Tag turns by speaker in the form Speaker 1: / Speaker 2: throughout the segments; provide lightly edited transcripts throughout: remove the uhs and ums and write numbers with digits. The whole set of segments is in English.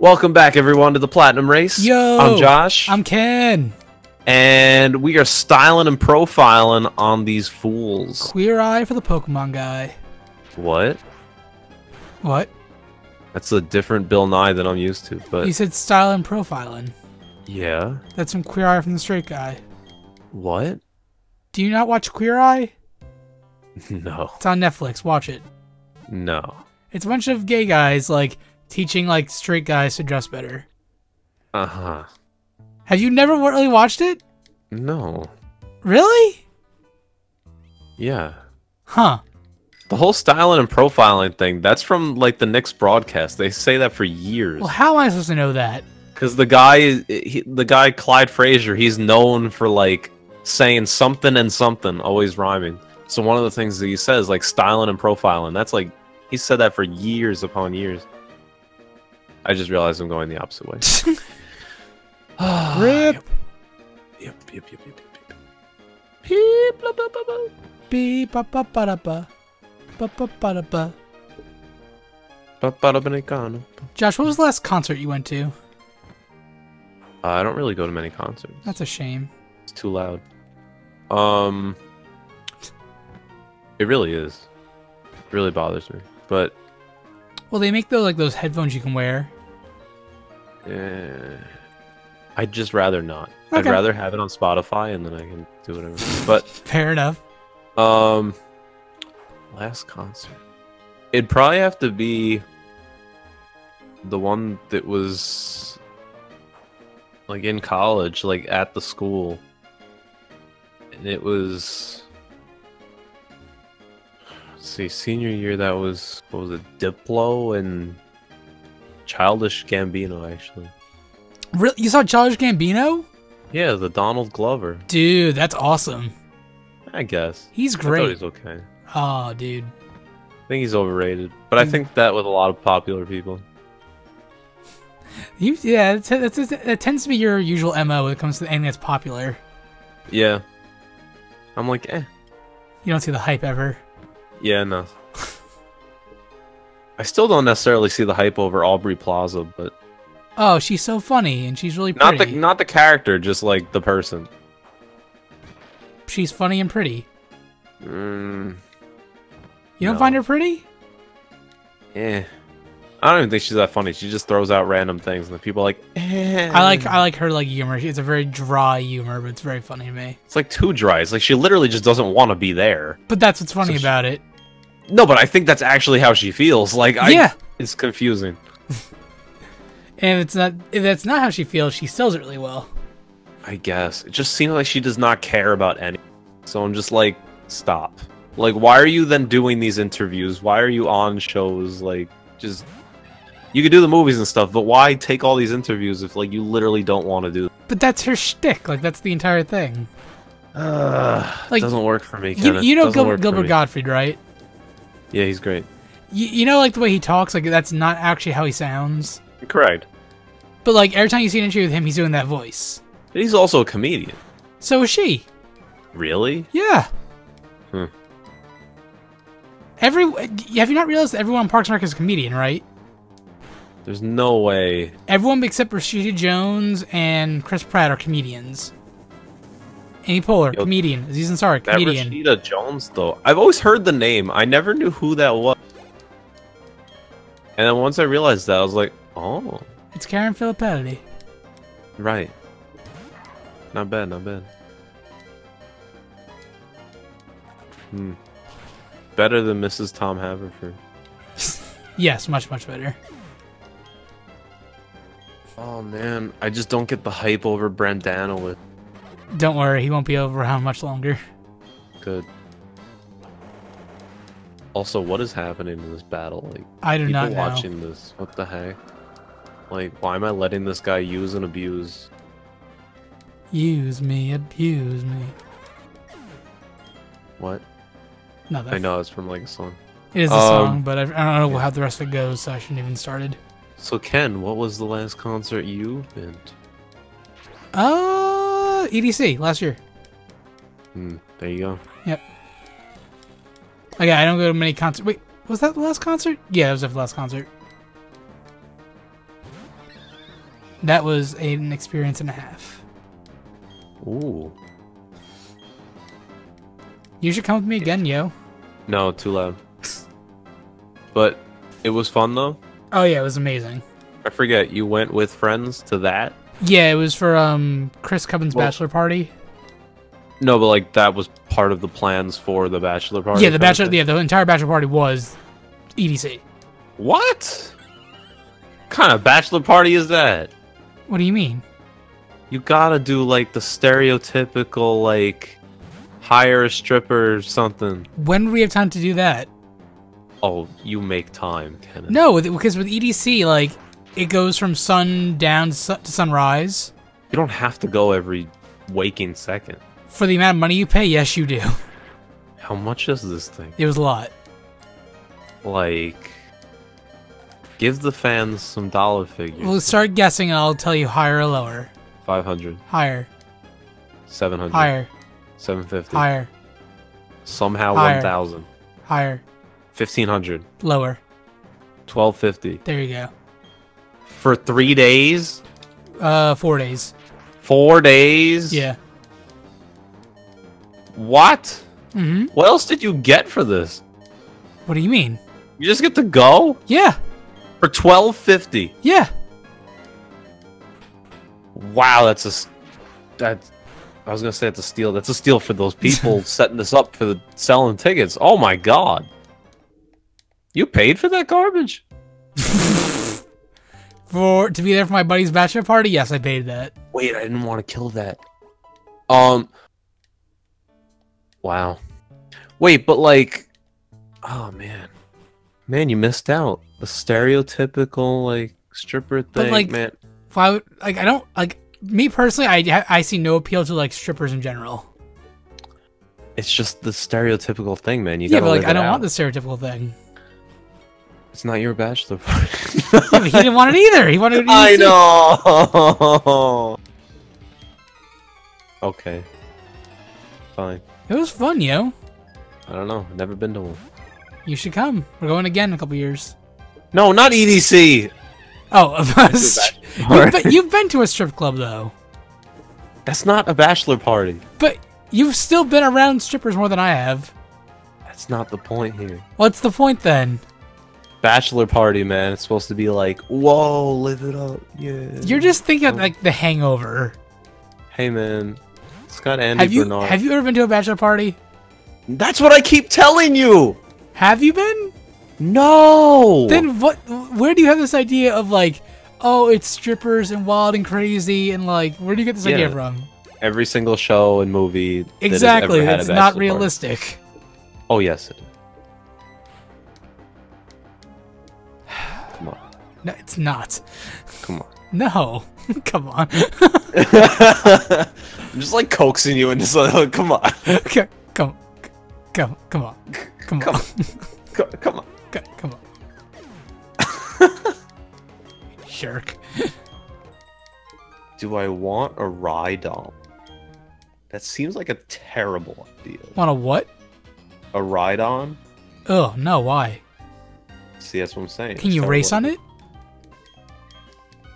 Speaker 1: Welcome back, everyone, to the Platinum Race.
Speaker 2: Yo!
Speaker 1: I'm Josh.
Speaker 2: I'm Ken.
Speaker 1: And we are styling and profiling on these fools.
Speaker 2: Queer eye for the Pokemon guy.
Speaker 1: What?
Speaker 2: What?
Speaker 1: That's a different Bill Nye than I'm used to, but...
Speaker 2: You said style and profiling.
Speaker 1: Yeah?
Speaker 2: That's from Queer Eye from the Straight Guy.
Speaker 1: What?
Speaker 2: Do you not watch Queer Eye?
Speaker 1: No.
Speaker 2: It's on Netflix. Watch it.
Speaker 1: No.
Speaker 2: It's a bunch of gay guys, like, teaching, like, straight guys to dress better.
Speaker 1: Uh-huh.
Speaker 2: Have you never really watched it?
Speaker 1: No.
Speaker 2: Really?
Speaker 1: Yeah.
Speaker 2: Huh.
Speaker 1: The whole styling and profiling thing, that's from, like, the Knicks broadcast. They say that for years.
Speaker 2: Well, how am I supposed to know that?
Speaker 1: Because the guy, Clyde Frazier, he's known for, like, saying something and something, always rhyming. So one of the things that he says, like, styling and profiling, that's, like, he said that for years upon years. I just realized I'm going the opposite way.
Speaker 2: Rip.
Speaker 1: Yep.
Speaker 2: Beep, blah, blah, blah, blah. Beep, ba, ba, ba, da, ba. Ba, ba, ba, da, ba. Josh, what was the last concert you went to?
Speaker 1: I don't really go to many concerts.
Speaker 2: That's a shame.
Speaker 1: It's too loud. It really is. It really bothers me. But
Speaker 2: well, they make those headphones you can wear.
Speaker 1: I'd just rather not.
Speaker 2: Okay.
Speaker 1: I'd rather have it on Spotify and then I can do whatever. But
Speaker 2: fair enough.
Speaker 1: Last concert. It'd probably have to be the one that was like in college, like at the school. And it was, let's see, senior year, that was, what was it, Diplo and Childish Gambino, actually.
Speaker 2: Really? You saw Childish Gambino?
Speaker 1: Yeah, the Donald Glover.
Speaker 2: Dude, that's awesome.
Speaker 1: I guess.
Speaker 2: He's great.
Speaker 1: I thought he's okay.
Speaker 2: Oh, dude.
Speaker 1: I think he's overrated. But I think that with a lot of popular people.
Speaker 2: Yeah, it tends to be your usual MO when it comes to anything that's popular.
Speaker 1: Yeah. I'm like, eh.
Speaker 2: You don't see the hype ever.
Speaker 1: Yeah, no. I still don't necessarily see the hype over Aubrey Plaza, but...
Speaker 2: Oh, she's so funny, and she's really pretty.
Speaker 1: Not the character, just like the person.
Speaker 2: She's funny and pretty. You don't
Speaker 1: No.
Speaker 2: find her pretty?
Speaker 1: Eh. I don't even think she's that funny. She just throws out random things, and the people are like, eh.
Speaker 2: I like her like humor. It's a very dry humor, but it's very funny to me.
Speaker 1: It's like too dry. It's like she literally just doesn't want to be there.
Speaker 2: But that's what's funny about it.
Speaker 1: No, but I think that's actually how she feels. Like,
Speaker 2: yeah,
Speaker 1: it's confusing.
Speaker 2: And if that's not how she feels, she sells it really well.
Speaker 1: I guess it just seems like she does not care about anything. So I'm just like, stop. Like, why are you then doing these interviews? Why are you on shows? Like, just... You could do the movies and stuff, but why take all these interviews if, like, you literally don't want to do them?
Speaker 2: But that's her shtick. Like, that's the entire thing.
Speaker 1: Like, doesn't work for me, Kenneth.
Speaker 2: You know Gilbert Gottfried, right?
Speaker 1: Yeah, he's great.
Speaker 2: You know, like, the way he talks, like, that's not actually how he sounds.
Speaker 1: Correct.
Speaker 2: But, like, every time you see an interview with him, he's doing that voice.
Speaker 1: But he's also a comedian.
Speaker 2: So is she.
Speaker 1: Really?
Speaker 2: Yeah.
Speaker 1: Hmm.
Speaker 2: Have you not realized that everyone on Parks and Rec is a comedian, right?
Speaker 1: There's no way.
Speaker 2: Everyone except Rashida Jones and Chris Pratt are comedians. Amy Poehler, comedian. Aziz Ansari, comedian.
Speaker 1: That Rashida Jones, though. I've always heard the name. I never knew who that was. And then once I realized that, I was like, oh.
Speaker 2: It's Karen Filippelli.
Speaker 1: Right. Not bad, not bad. Better than Mrs. Tom Haverford.
Speaker 2: Yes, much, much better.
Speaker 1: Oh, man. I just don't get the hype over Brandanowitz.
Speaker 2: Don't worry, he won't be around much longer.
Speaker 1: Good. Also, what is happening in this battle? Like,
Speaker 2: I do not know.
Speaker 1: People watching this, what the heck? Like, why am I letting this guy use and abuse?
Speaker 2: Use me, abuse me.
Speaker 1: What?
Speaker 2: Nothing.
Speaker 1: I know, it's from, like, a song.
Speaker 2: It is a song, but I don't know how the rest of it goes, so I shouldn't even started.
Speaker 1: So, Ken, what was the last concert you've been to?
Speaker 2: EDC, last year.
Speaker 1: There you go.
Speaker 2: Yep. Okay, I don't go to many concerts. Wait, was that the last concert? Yeah, it was the last concert. That was an experience and a half.
Speaker 1: Ooh.
Speaker 2: You should come with me again, yo.
Speaker 1: No, too loud. But it was fun though.
Speaker 2: Oh yeah, it was amazing.
Speaker 1: I forget, you went with friends to that?
Speaker 2: Yeah, it was for Chris Cubbins' bachelor party.
Speaker 1: No, but like that was part of the plans for the bachelor party.
Speaker 2: Yeah, the entire bachelor party was EDC.
Speaker 1: What kind of bachelor party is that?
Speaker 2: What do you mean?
Speaker 1: You gotta do like the stereotypical like hire a stripper or something.
Speaker 2: When would we have time to do that?
Speaker 1: Oh, you make time, Kenneth.
Speaker 2: No, because with EDC, like, it goes from sundown to sunrise.
Speaker 1: You don't have to go every waking second.
Speaker 2: For the amount of money you pay, yes, you do.
Speaker 1: How much is this thing?
Speaker 2: It was a lot.
Speaker 1: Like, give the fans some dollar figures.
Speaker 2: We'll start guessing, and I'll tell you higher or lower.
Speaker 1: 500.
Speaker 2: Higher.
Speaker 1: 700.
Speaker 2: Higher.
Speaker 1: 750.
Speaker 2: Higher.
Speaker 1: Somehow
Speaker 2: Higher.
Speaker 1: 1,000.
Speaker 2: Higher.
Speaker 1: 1,500.
Speaker 2: Lower.
Speaker 1: 1,250.
Speaker 2: There you go.
Speaker 1: For 3 days?
Speaker 2: 4 days.
Speaker 1: 4 days?
Speaker 2: Yeah.
Speaker 1: What?
Speaker 2: Mm-hmm.
Speaker 1: What else did you get for this?
Speaker 2: What do you mean?
Speaker 1: You just get to go?
Speaker 2: Yeah.
Speaker 1: For 1,250.
Speaker 2: Yeah.
Speaker 1: Wow, I was gonna say it's a steal. That's a steal for those people setting this up for selling tickets. Oh my god. You paid for that garbage?
Speaker 2: To be there for my buddy's bachelor party? Yes, I paid that.
Speaker 1: Wait, I didn't want to kill that. Wow. Wait, but like, oh man. Man, you missed out. The stereotypical like stripper thing,
Speaker 2: But, like,
Speaker 1: man.
Speaker 2: If I would, like, I don't, like, me personally, I see no appeal to, like, strippers in general.
Speaker 1: It's just the stereotypical thing, man. You
Speaker 2: Yeah,
Speaker 1: gotta
Speaker 2: but, like,
Speaker 1: live
Speaker 2: I
Speaker 1: it
Speaker 2: don't
Speaker 1: out.
Speaker 2: want the stereotypical thing.
Speaker 1: It's not your bachelor party.
Speaker 2: Yeah, but he didn't want it either. He wanted it
Speaker 1: I know. Okay. Fine.
Speaker 2: It was fun, yo.
Speaker 1: I don't know. Never been to one.
Speaker 2: You should come. We're going again in a couple years.
Speaker 1: No, not EDC.
Speaker 2: Oh, you've been to a strip club, though.
Speaker 1: That's not a bachelor party.
Speaker 2: But you've still been around strippers more than I have.
Speaker 1: That's not the point here.
Speaker 2: What's the point, then?
Speaker 1: Bachelor party, man. It's supposed to be like, whoa, live it up. Yeah.
Speaker 2: You're just thinking of, like, The Hangover.
Speaker 1: Hey, man. It's got Andy Bernard.
Speaker 2: Have you ever been to a bachelor party?
Speaker 1: That's what I keep telling you.
Speaker 2: Have you been?
Speaker 1: No.
Speaker 2: Then what? Where do you have this idea of, like, oh, it's strippers and wild and crazy, and, like, where do you get this idea from?
Speaker 1: Every single show and movie.
Speaker 2: Exactly.
Speaker 1: That has
Speaker 2: It's
Speaker 1: ever had a
Speaker 2: not
Speaker 1: bachelor
Speaker 2: realistic.
Speaker 1: party. Oh yes, it is. Come on.
Speaker 2: No, it's not.
Speaker 1: Come on.
Speaker 2: No. Come on.
Speaker 1: I'm just like coaxing you into something. Come on.
Speaker 2: Come on. Come on.
Speaker 1: Come on. Come on.
Speaker 2: Come on. Jerk.
Speaker 1: Do I want a ride-on? That seems like a terrible idea.
Speaker 2: Want a what?
Speaker 1: A ride-on?
Speaker 2: Oh, no, why?
Speaker 1: See, that's what I'm saying.
Speaker 2: Can you race on it?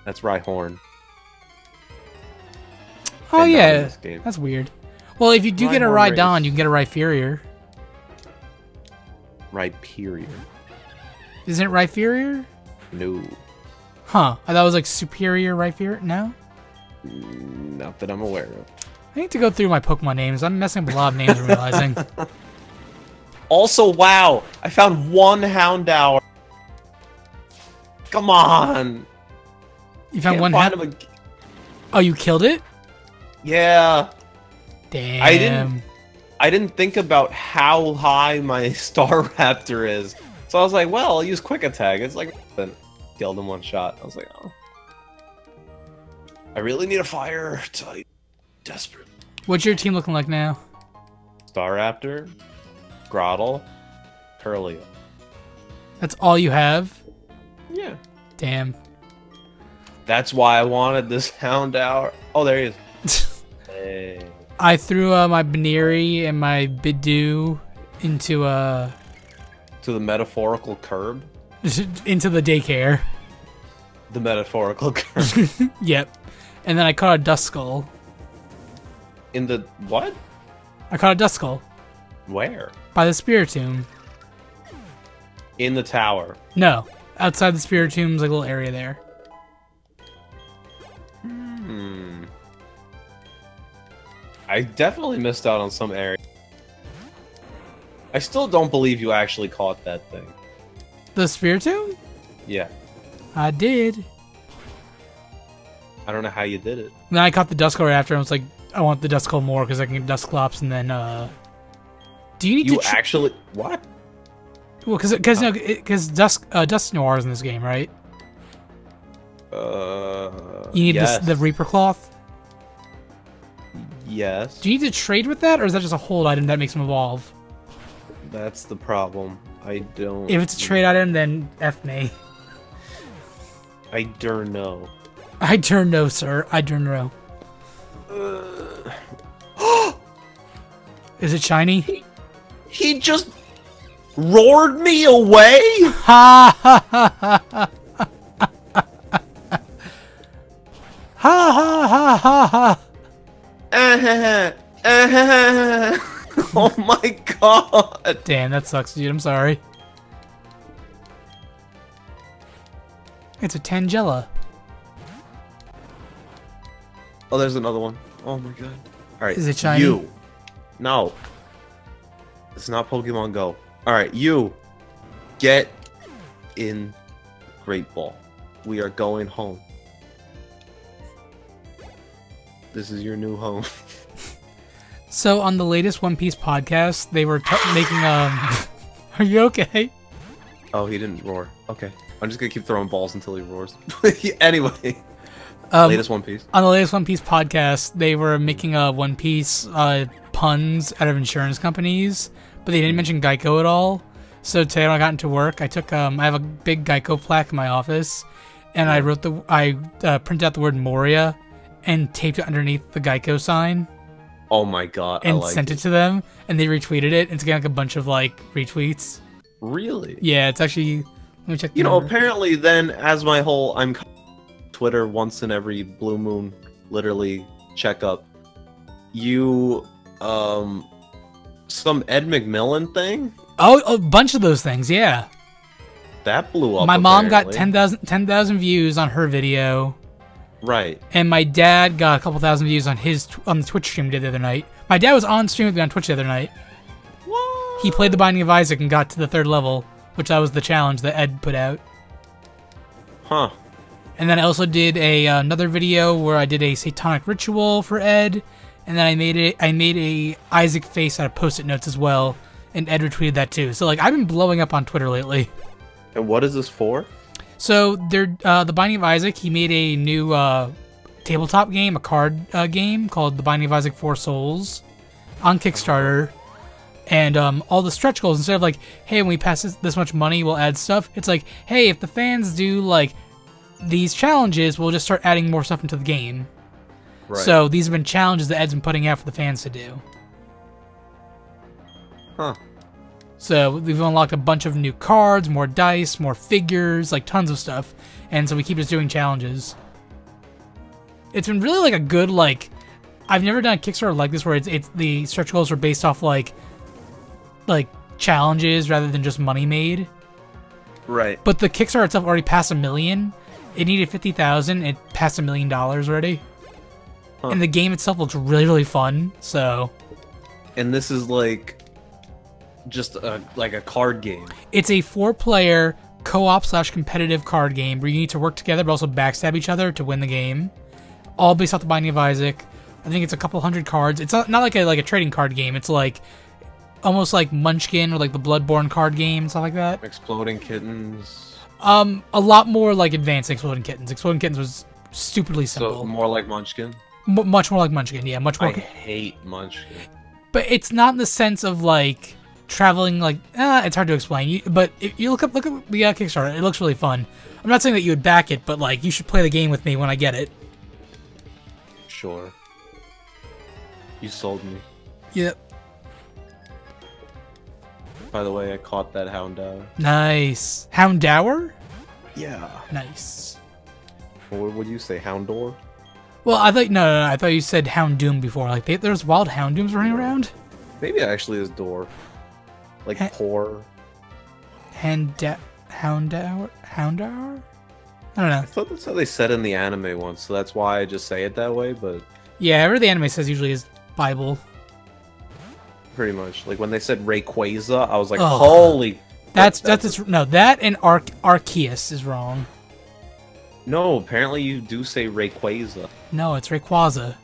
Speaker 1: That's Rhyhorn.
Speaker 2: Oh,
Speaker 1: And
Speaker 2: yeah.
Speaker 1: not in this game.
Speaker 2: That's weird. Well, if you do get a
Speaker 1: Rhyhorn
Speaker 2: ride on,
Speaker 1: race.
Speaker 2: you can get a Rhyperior.
Speaker 1: Rhyperior.
Speaker 2: Isn't it Rhyperior?
Speaker 1: No.
Speaker 2: Huh. I thought it was like Superior Rhyperior. No?
Speaker 1: Not that I'm aware of.
Speaker 2: I need to go through my Pokemon names. I'm messing up a lot of names, I'm realizing.
Speaker 1: Also, wow! I found one Houndour. Come on!
Speaker 2: You found
Speaker 1: Can't
Speaker 2: one
Speaker 1: find him
Speaker 2: Oh, you killed it?
Speaker 1: Yeah.
Speaker 2: Damn.
Speaker 1: I didn't think about how high my Staraptor is. So I was like, well, I'll use Quick Attack. It's like, then killed him one shot. I was like, oh. I really need a fire type. Desperate.
Speaker 2: What's your team looking like now?
Speaker 1: Staraptor, Grottle, Curlia.
Speaker 2: That's all you have?
Speaker 1: Yeah.
Speaker 2: Damn.
Speaker 1: That's why I wanted this Houndour. Oh, there he is. Hey.
Speaker 2: I threw my Baneri and my Bidoo into
Speaker 1: To the metaphorical curb.
Speaker 2: into the daycare.
Speaker 1: The metaphorical curse.
Speaker 2: Yep. And then I caught a Duskull.
Speaker 1: In the what?
Speaker 2: I caught a Duskull.
Speaker 1: Where?
Speaker 2: By the Spiritomb.
Speaker 1: In the tower.
Speaker 2: No. Outside the Spiritomb's like little area there.
Speaker 1: I definitely missed out on some area. I still don't believe you actually caught that thing.
Speaker 2: The Spiritomb?
Speaker 1: Yeah.
Speaker 2: I did.
Speaker 1: I don't know how you did it.
Speaker 2: And then I caught the Duskull right after. And I was like, I want the Duskull more because I can get Dusclops. And then, do you need
Speaker 1: you
Speaker 2: to
Speaker 1: actually what?
Speaker 2: Well, because Dust Noir is in this game, right? You need
Speaker 1: yes.
Speaker 2: the Reaper Cloth.
Speaker 1: Yes.
Speaker 2: Do you need to trade with that, or is that just a hold item that makes him evolve?
Speaker 1: That's the problem. I don't.
Speaker 2: If it's a trade item, then F me.
Speaker 1: I don't know.
Speaker 2: I don't know, sir. I don't know. Is it shiny?
Speaker 1: He just roared me away?
Speaker 2: Ha ha ha ha ha ha ha ha ha.
Speaker 1: Oh my god.
Speaker 2: Damn, that sucks, dude. I'm sorry. It's a Tangela.
Speaker 1: Oh, there's another one. Oh my god. Alright.
Speaker 2: Is it shiny?
Speaker 1: You. No. It's not Pokemon Go. Alright, you. Get in Great Ball. We are going home. This is your new home.
Speaker 2: So on the latest One Piece podcast, they were making Are you okay?
Speaker 1: Oh, he didn't roar. Okay. I'm just gonna keep throwing balls until he roars. Anyway. Latest One Piece.
Speaker 2: On the latest One Piece podcast, they were making One Piece puns out of insurance companies, but they didn't mention Geico at all. So today when I got into work, I took I have a big Geico plaque in my office, and I printed out the word Moria and taped it underneath the Geico sign.
Speaker 1: Oh my god,
Speaker 2: and sent it to them, and they retweeted it. It's getting like a bunch of like retweets.
Speaker 1: Really?
Speaker 2: Yeah, it's actually. Let me check.
Speaker 1: You know, apparently, then as my whole Twitter once in every blue moon, literally checkup. You some Ed McMillan thing?
Speaker 2: Oh, a bunch of those things, yeah.
Speaker 1: That blew up.
Speaker 2: My mom got 10,000 views on her video.
Speaker 1: Right.
Speaker 2: And my dad got a couple thousand views on the Twitch stream the other night. My dad was on stream with me on Twitch the other night.
Speaker 1: What?
Speaker 2: He played the Binding of Isaac and got to the 3rd level, which that was the challenge that Ed put out.
Speaker 1: Huh.
Speaker 2: And then I also did another video where I did a satanic ritual for Ed, and then I made a Isaac face out of Post-it notes as well, and Ed retweeted that too. So like I've been blowing up on Twitter lately.
Speaker 1: And what is this for?
Speaker 2: So the Binding of Isaac, he made a new tabletop game, a card game called The Binding of Isaac 4 Souls on Kickstarter. And all the stretch goals, instead of like, hey, when we pass this much money, we'll add stuff. It's like, hey, if the fans do like these challenges, we'll just start adding more stuff into the game. Right. So these have been challenges that Ed's been putting out for the fans to do.
Speaker 1: Huh.
Speaker 2: So we've unlocked a bunch of new cards, more dice, more figures, like tons of stuff. And so we keep just doing challenges. It's been really like a good, like, I've never done a Kickstarter like this where it's the stretch goals are based off like challenges rather than just money made.
Speaker 1: Right.
Speaker 2: But the Kickstarter itself already passed 1 million. It needed 50,000. It passed $1 million already. Huh. And the game itself looks really, really fun. So.
Speaker 1: And this is like just like a card game.
Speaker 2: It's a 4-player co-op / competitive card game where you need to work together but also backstab each other to win the game. All based off the Binding of Isaac. I think it's a couple hundred cards. It's not like a trading card game. It's like almost like Munchkin or like the Bloodborne card game and stuff like that.
Speaker 1: Exploding Kittens.
Speaker 2: A lot more like advanced Exploding Kittens. Exploding Kittens was stupidly simple.
Speaker 1: So more like Munchkin?
Speaker 2: Much more like Munchkin, yeah. Much more.
Speaker 1: I hate Munchkin.
Speaker 2: But it's not in the sense of like traveling like it's hard to explain. But if you look at the Kickstarter, it looks really fun. I'm not saying that you would back it, but like you should play the game with me when I get it.
Speaker 1: Sure. You sold me.
Speaker 2: Yep.
Speaker 1: By the way, I caught that Houndour.
Speaker 2: Nice. Houndour?
Speaker 1: Yeah.
Speaker 2: Nice.
Speaker 1: What would you say, Houndour?
Speaker 2: Well, I thought no, I thought you said Houndoom before. Like there's wild Houndooms running around.
Speaker 1: Maybe it actually is door. Like poor.
Speaker 2: Houndour? I don't know.
Speaker 1: I thought that's how they said in the anime once, so that's why I just say it that way, but...
Speaker 2: Yeah, whatever the anime says usually is Bible.
Speaker 1: Pretty much. Like, when they said Rayquaza, I was like, holy...
Speaker 2: That's no, that and Arceus is wrong.
Speaker 1: No, apparently you do say Rayquaza.
Speaker 2: No, it's Rayquaza.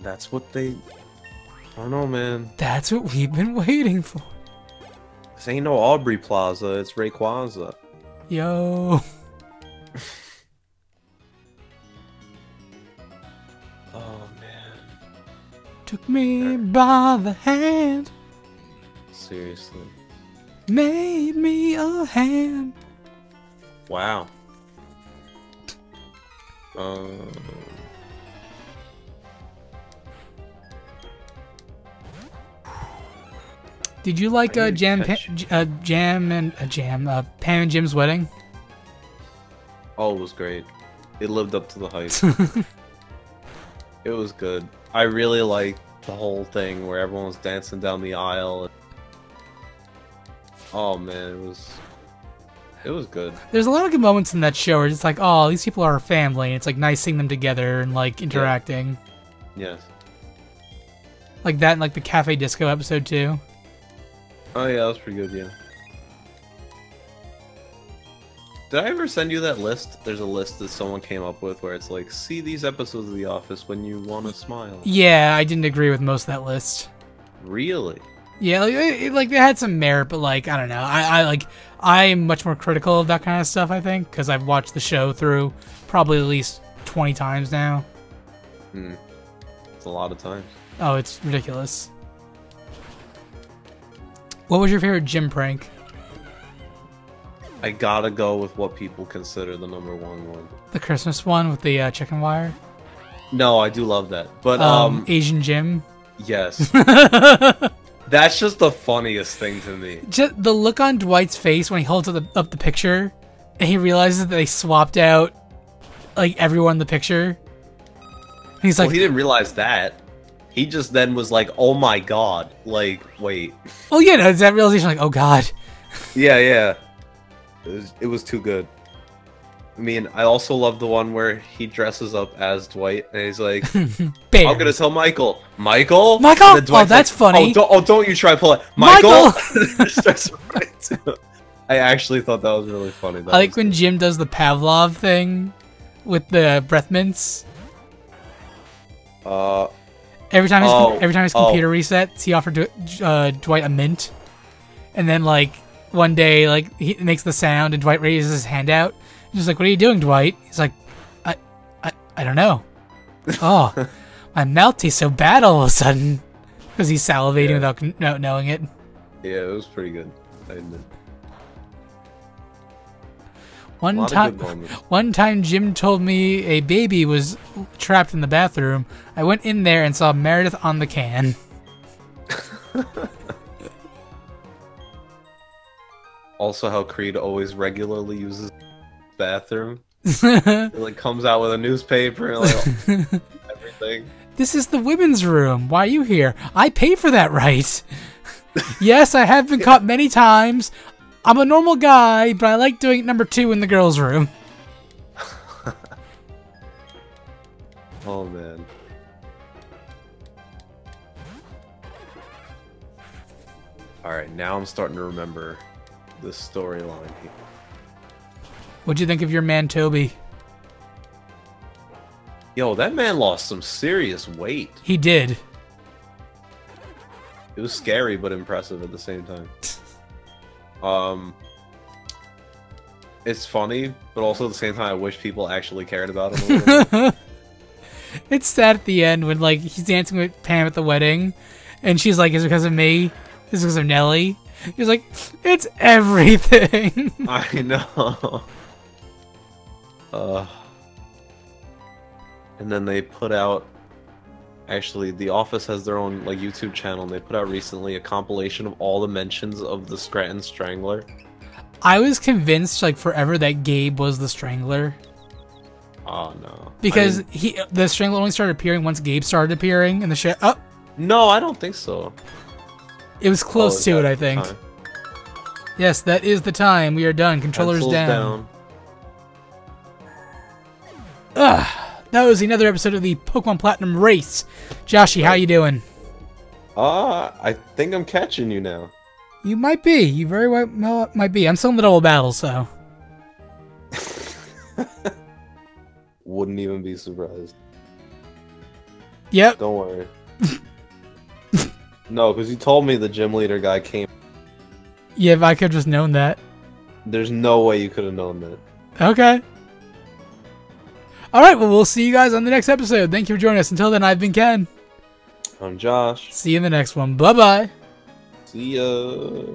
Speaker 1: That's what they... I don't know, man.
Speaker 2: That's what we've been waiting for.
Speaker 1: This ain't no Aubrey Plaza, it's Rayquaza.
Speaker 2: Yo...
Speaker 1: Oh man.
Speaker 2: Took me by the hand.
Speaker 1: Seriously.
Speaker 2: Made me a hand.
Speaker 1: Wow.
Speaker 2: Did you like Pam and Jim's wedding?
Speaker 1: Oh, it was great. It lived up to the hype. It was good. I really liked the whole thing where everyone was dancing down the aisle. Oh man, it was good.
Speaker 2: There's a lot of good moments in that show where it's like, oh, these people are a family, and it's like nice seeing them together and like interacting.
Speaker 1: Yes.
Speaker 2: Like that in like the Cafe Disco episode too.
Speaker 1: Oh yeah, that was pretty good, yeah. Did I ever send you that list? There's a list that someone came up with where it's like, see these episodes of The Office when you want to smile.
Speaker 2: Yeah, I didn't agree with most of that list.
Speaker 1: Really?
Speaker 2: Yeah, like they had some merit, but like I don't know. I'm much more critical of that kind of stuff. I think because I've watched the show through probably at least 20 times now.
Speaker 1: It's a lot of times.
Speaker 2: Oh, it's ridiculous. What was your favorite Jim prank?
Speaker 1: I gotta go with what people consider the #1 one.
Speaker 2: The Christmas one with the chicken wire?
Speaker 1: No, I do love that. But
Speaker 2: Asian Jim?
Speaker 1: Yes. That's just the funniest thing to me.
Speaker 2: Just the look on Dwight's face when he holds up the picture and he realizes that they swapped out like everyone in the picture. And he's like,
Speaker 1: well, he didn't realize that. He just then was like, "Oh my god!" Like, wait.
Speaker 2: Oh yeah, no, it's that realization. Like, oh god.
Speaker 1: Yeah. It was too good. I mean, I also love the one where he dresses up as Dwight and he's like, "I'm gonna tell Michael." Michael.
Speaker 2: Oh, that's like, funny.
Speaker 1: Don't you try pull it, Michael. I actually thought that was really funny.
Speaker 2: I like when Jim does the Pavlov thing with the breath mints. Every time his computer resets, he offered Dwight a mint, and then like one day, like he makes the sound, and Dwight raises his hand out. He's like, "What are you doing, Dwight?" He's like, "I don't know." Oh, my mouth tastes so bad all of a sudden because he's salivating without knowing it.
Speaker 1: Yeah, it was pretty good. I admit.
Speaker 2: One time, Jim told me a baby was trapped in the bathroom. I went in there and saw Meredith on the can.
Speaker 1: Also, how Creed always regularly uses the bathroom. It like comes out with a newspaper and like everything.
Speaker 2: This is the women's room. Why are you here? I pay for that right. Yes, I have been caught many times. I'm a normal guy, but I like doing #2 in the girls' room.
Speaker 1: Oh, man. Alright, now I'm starting to remember this storyline here.
Speaker 2: What'd you think of your man, Toby?
Speaker 1: Yo, that man lost some serious weight.
Speaker 2: He did.
Speaker 1: It was scary, but impressive at the same time. It's funny, but also at the same time, I wish people actually cared about him a little bit.
Speaker 2: It's sad at the end when, like, he's dancing with Pam at the wedding, and she's like, "Is it because of me? Is it because of Nelly?" He's like, "It's everything."
Speaker 1: I know. And then they put out... Actually, The Office has their own like YouTube channel, and they put out recently a compilation of all the mentions of the Scranton Strangler.
Speaker 2: I was convinced, like, forever that Gabe was the Strangler.
Speaker 1: Oh no.
Speaker 2: Because the Strangler only started appearing once Gabe started appearing in the show. Oh,
Speaker 1: no, I don't think so.
Speaker 2: it was close to it, I think.
Speaker 1: Time?
Speaker 2: Yes, that is the time. We are done. Controllers down. That was another episode of the Pokemon Platinum Race. Joshy, how you doing?
Speaker 1: I think I'm catching you now.
Speaker 2: You might be. You very well might be. I'm still in the double battle, so.
Speaker 1: Wouldn't even be surprised.
Speaker 2: Yep.
Speaker 1: Don't worry. No, because you told me the gym leader guy came.
Speaker 2: Yeah, if I could have just known that.
Speaker 1: There's no way you could have known that.
Speaker 2: Okay. Alright, well, we'll see you guys on the next episode. Thank you for joining us. Until then, I've been Ken.
Speaker 1: I'm Josh.
Speaker 2: See you in the next one. Bye-bye.
Speaker 1: See ya.